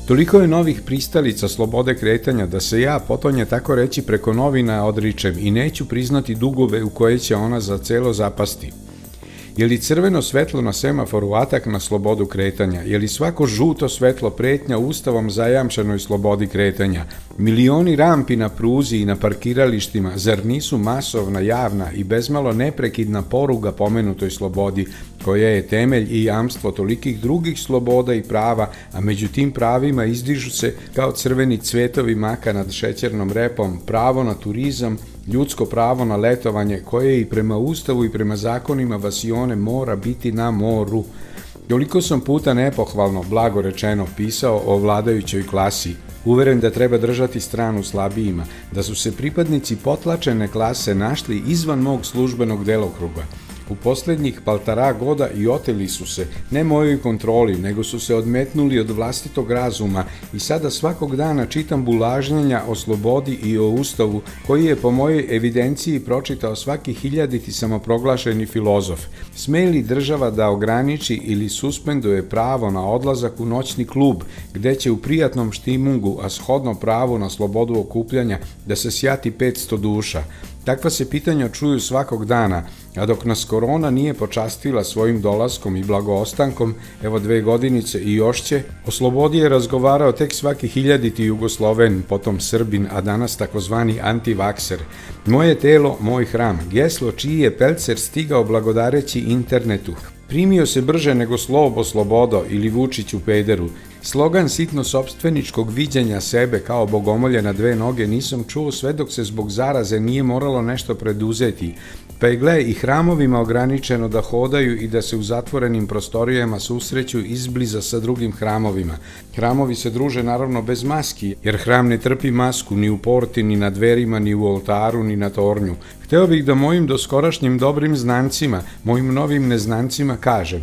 Toliko je novih pristalica slobode kretanja da se ja, potonje tako reći, preko novina odričem i neću priznati dugove u koje će ona za celo zapasti. Je li crveno svetlo na semaforu atak na slobodu kretanja? Je li svako žuto svetlo pretnja ustavom zajamčenoj slobodi kretanja? Milioni rampi na pruzi i na parkiralištima, zar nisu masovna, javna i bezmalo neprekidna poruga pomenutoj slobodi, koja je temelj i jamstvo tolikih drugih sloboda i prava, a među tim pravima izdižu se kao crveni cvetovi maka nad šećernom repom, pravo na turizam, ljudsko pravo na letovanje, koje i prema Ustavu i prema zakonima vasione mora biti na moru. Toliko sam puta nepohvalno, blago rečeno, pisao o vladajućoj klasi, uveren da treba držati stranu slabijima, da su se pripadnici potlačene klase našli izvan mog službenog delokruga. U posljednjih paltara goda i oteli su se, ne mojoj kontroli, nego su se odmetnuli od vlastitog razuma i sada svakog dana čitam bulažnjenja o slobodi i o Ustavu, koji je po mojoj evidenciji pročitao svaki hiljaditi samoproglašeni filozof. Sme li država da ograniči ili suspenduje pravo na odlazak u noćni klub, gde će u prijatnom štimungu, a shodno pravo na slobodu okupljanja, da se sjati 500 duša? Takva se pitanja čuju svakog dana, a dok nas korona nije počastila svojim dolaskom i blagoostankom, evo 2 godinice i još će, o slobodi je razgovarao tek svaki hiljaditi Jugosloven, potom Srbin, a danas takozvani antivakser. Moje telo, moj hram, geslo čiji je Pelcer stigao blagodareći internetu. Primio se brže nego slobo slobodo ili Vučić u pederu. Slogan sitno-sopstveničkog viđenja sebe kao bogomolje na 2 noge nisam čuo sve dok se zbog zaraze nije moralo nešto preduzeti. Pa je gle i hramovima ograničeno da hodaju i da se u zatvorenim prostorijama susreću izbliza sa drugim hramovima. Hramovi se druže naravno bez maski, jer hram ne trpi masku ni u porti, ni na dverima, ni u oltaru, ni na tornju. Hteo bih da mojim doskorašnjim dobrim znancima, mojim novim neznancima kažem: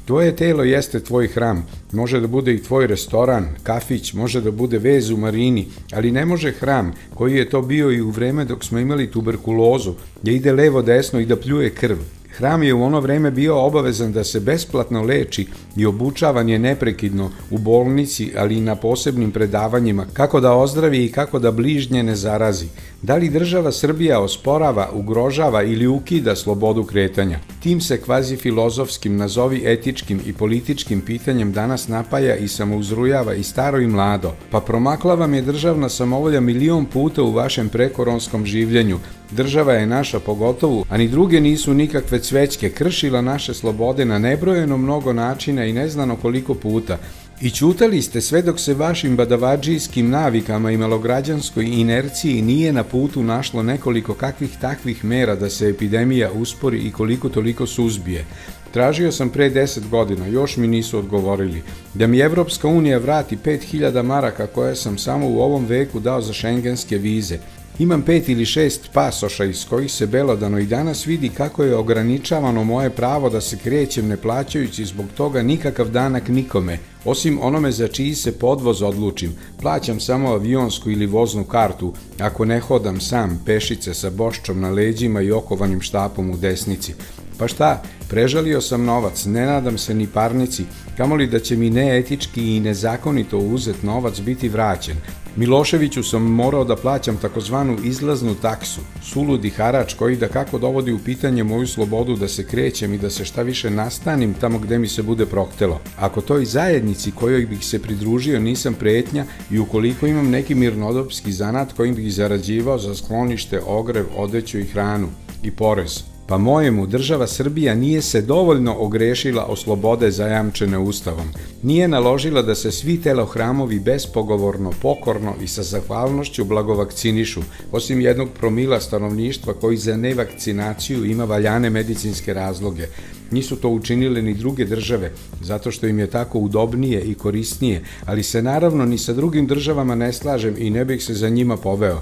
tvoje telo jeste tvoj hram, može da bude i tvoj restoran, kafić, može da bude vez u marini, ali ne može hram, koji je to bio i u vreme dok smo imali tuberkulozu, da ide levo-desno i da pljuje krv. Hram je u ono vreme bio obavezan da se besplatno leči i obučavan je neprekidno u bolnici, ali i na posebnim predavanjima, kako da ozdravi i kako da bližnje ne zarazi. Da li država Srbija osporava, ugrožava ili ukida slobodu kretanja? Tim se kvazi-filozofskim, nazovi etičkim i političkim pitanjem danas napaja i samouzrujava i staro i mlado. Pa promakla vam je državna samovolja milion puta u vašem prekoronskom življenju. Država je naša pogotovo, a ni druge nisu nikakve cvećke, kršila naše slobode na nebrojeno mnogo načina i neznano koliko puta. I ćutali ste sve dok se vašim badavadžijskim navikama i malograđanskoj inerciji nije na putu našlo nekoliko kakvih takvih mera da se epidemija uspori i koliko toliko suzbije. Tražio sam pre 10 godina, još mi nisu odgovorili, da mi Evropska unija vrati 5000 maraka koje sam samo u ovom veku dao za šengenske vize. Imam 5 ili 6 pasoša iz kojih se belodano i danas vidi kako je ograničavano moje pravo da se krećem ne plaćajući zbog toga nikakav danak nikome, osim onome za čiji se podvoz odlučim. Plaćam samo avionsku ili voznu kartu, ako ne hodam sam pešice sa boščom na leđima i okovanim štapom u desnici. Pa šta, prežalio sam novac, ne nadam se ni parnici, kamoli da će mi neetički i nezakonito uzet novac biti vraćen. Miloševiću sam morao da plaćam takozvanu izlaznu taksu, suludi harač koji da kako dovodi u pitanje moju slobodu da se krećem i da se šta više nastanim tamo gde mi se bude prohtelo. Ako toj zajednici kojoj bih se pridružio nisam pretnja i ukoliko imam neki mirnodopski zanat kojim bih zarađivao za sklonište, ogrev, odeću i hranu i porez. Pa mojemu država Srbija nije se dovoljno ogrešila o slobode zajamčene Ustavom. Nije naložila da se svi telohramovi bespogovorno, pokorno i sa zahvalnošću blagovakcinišu, osim 1% stanovništva koji za nevakcinaciju ima valjane medicinske razloge. Nisu to učinile ni druge države, zato što im je tako udobnije i korisnije, ali se naravno ni sa drugim državama ne slažem i ne bih se za njima poveo.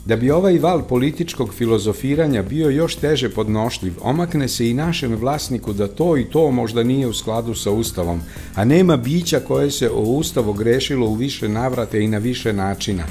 Da bi ovaj val političkog filozofiranja bio još teže podnošljiv, omakne se i našem vlasniku da to i to možda nije u skladu sa Ustavom, a nema bića koje se o Ustav ogrešilo u više navrata i na više načina.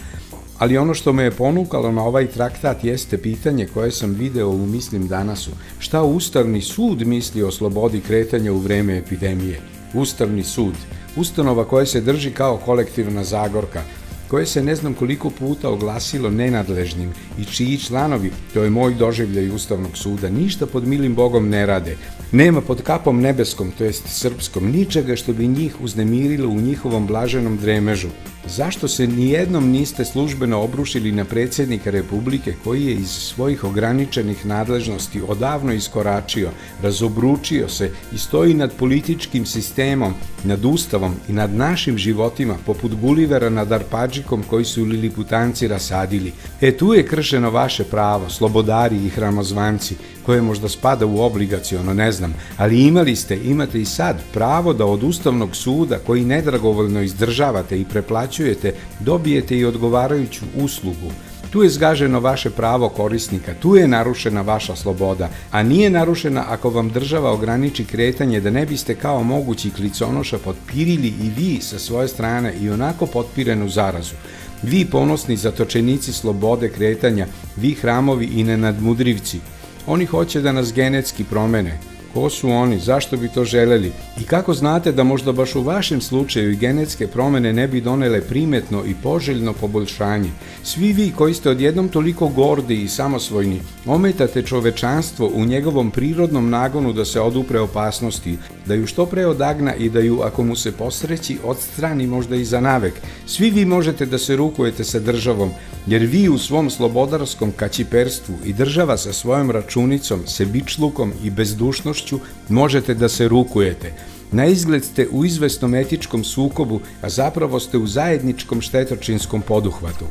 Ali ono što me je ponukalo na ovaj traktat jeste pitanje koje sam video u Mislim danasu. Šta Ustavni sud misli o slobodi kretanja u vreme epidemije? Ustavni sud, ustanova koja se drži kao kolektivna zagorka, koje se ne znam koliko puta oglasilo nenadležnim i čiji članovi, to je moj doživljaj Ustavnog suda, ništa pod milim Bogom ne rade. Nema pod kapom nebeskom, to jest srpskom, ničega što bi njih uznemirilo u njihovom blaženom dremežu. Zašto se nijednom niste službeno obrušili na predsjednika Republike koji je iz svojih ograničenih nadležnosti odavno iskoračio, razobručio se i stoji nad političkim sistemom, nad Ustavom i nad našim životima, poput Gulivera nad Arpadžikom koji su Liliputanci rasadili? Tu je kršeno vaše pravo, slobodari i hramozvanci, koje možda spada u obligaciono, ne znam, ali imate i sad pravo da od Ustavnog suda, koji nedragovoljno izdržavate i preplaćujete, dobijete i odgovarajuću uslugu. Tu je zgaženo vaše pravo korisnika, tu je narušena vaša sloboda, a nije narušena ako vam država ograniči kretanje da ne biste kao mogući kliconoša potpirili i vi sa svoje strane i onako potpirenu zarazu. Vi ponosni zatočenici slobode kretanja, vi hramovi i nenadmudrivci. Oni hoće da nas genetski promene. Ko su oni? Zašto bi to želeli? I kako znate da možda baš u vašem slučaju i genetske promene ne bi donele primetno i poželjno poboljšanje? Svi vi koji ste odjednom toliko gordi i samosvojni, ometate čovečanstvo u njegovom prirodnom nagonu da se odupre opasnosti, da ju što pre odagna i da ju, ako mu se posreći, odstrani možda i za navek. Svi vi možete da se rukujete sa državom, jer vi u svom slobodarskom kaćiperstvu i država sa svojom računicom, sebičlukom i bezdušnošću možete da se rukujete. Na izgled ste u izvesnom etičkom sukobu, a zapravo ste u zajedničkom štetočinskom poduhvatu.